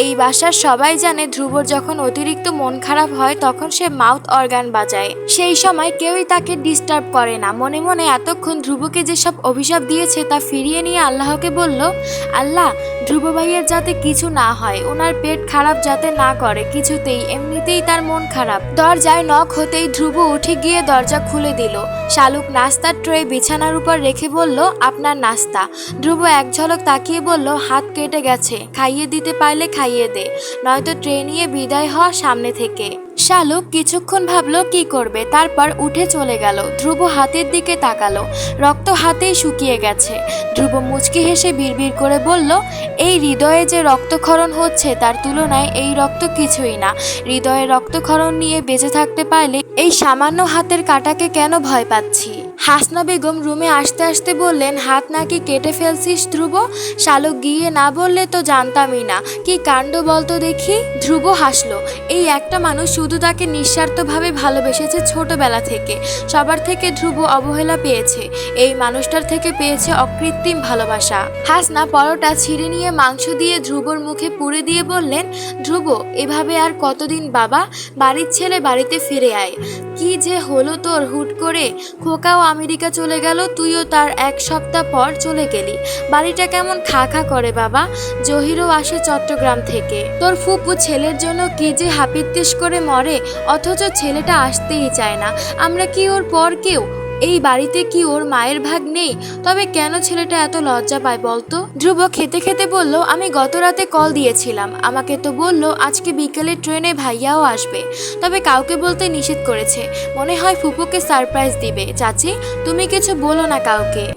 এই বাসার সবাই জানে ধ্রুবর যখন অতিরিক্ত মন খারাপ হয় তখন সে মাউথ অর্গান বাজায়। সেই সময় কেউই তাকে ডিস্টার্ব করে না। মনে মনে এতক্ষণ ধ্রুবকে যেসব অভিশাপ দিয়েছে তা ফিরিয়ে নিয়ে আল্লাহকে বলল, আল্লাহ, ধ্রুব ভাইয়ের যাতে কিছু না হয়, ওনার পেট খারাপ যাতে না করে কিছুতেই, এমনিতেই তার মন খারাপ। দরজায় নখ হতেই ধ্রুব উঠে গিয়ে দরজা খুলে দিল। শালুক নাস্তার ট্রে বিছানার উপর রেখে বলল, আপনার নাস্তা। ধ্রুব এক ঝলক তাকিয়ে বলল, হাত কেটে গেছে, খাইয়ে দিতে পারলে খাইয়ে দে, নয়তো ট্রে নিয়ে বিদায় হ সামনে থেকে। শালুক কিছুক্ষণ ভাবলো কি করবে, তারপর উঠে চলে গেল। ধ্রুব হাতের দিকে তাকালো, রক্ত হাতেই শুকিয়ে গেছে। ধ্রুব মুচকি হেসে বিড়বিড় করে বলল, এই হৃদয়ে যে রক্তক্ষরণ হচ্ছে তার তুলনায় এই রক্ত কিছুই না। হৃদয়ে রক্তক্ষরণ নিয়ে বেঁচে থাকতে পারলে এই সামান্য হাতের কাটাকে কেন ভয় পাচ্ছি। হাসনা বেগম রুমে আসতে আসতে বললেন, হাত নাকি কেটে ফেলছিস ধ্রুব? শালুক গিয়ে না বললে তো জানতামই না, কি কাণ্ড বলতো দেখি। ধ্রুব হাসলো। এই একটা মানুষ শুধু তাকে নিঃস্বার্থভাবে ভালোবেসেছে ছোটবেলা থেকে। সবার থেকে ধ্রুব অবহেলা পেয়েছে, এই মানুষটার থেকে পেয়েছে অকৃত্রিম ভালোবাসা। হাসনা পরোটা ছিঁড়ে নিয়ে মাংস দিয়ে ধ্রুবর মুখে পুরে দিয়ে বললেন, ধ্রুব, এভাবে আর কতদিন বাবা? বাড়ির ছেলে বাড়িতে ফিরে আয়। কি যে হলো তোর হুট করে? খোকাও আমেরিকা চলে গেল, তুইও তার এক সপ্তাহ পর চলে গেলি। বাড়িটা কেমন খা খা করে বাবা। জহিরও আসে চট্টগ্রাম থেকে। তোর ফুপু ছেলের জন্য কি যে হাপিত্তিস করে মরে, অথচ ছেলেটা আসতেই চায় না। আমরা কি ওর পর কেউ? এই বাড়িতে কি ওর মায়ের ভাগ নেই? তবে কেন ছেলেটা এত লজ্জা পায় বলতো? ধ্রুব খেতে খেতে বলল, আমি গত রাতে কল দিয়েছিলাম, আমাকে তো বলল আজকে বিকেলে ট্রেনে ভাইয়াও আসবে, তবে কাউকে বলতে নিষেধ করেছে। মনে হয় ফুপুকে সারপ্রাইজ দিবে। চাচি, তুমি কিছু বলো না কাউকে।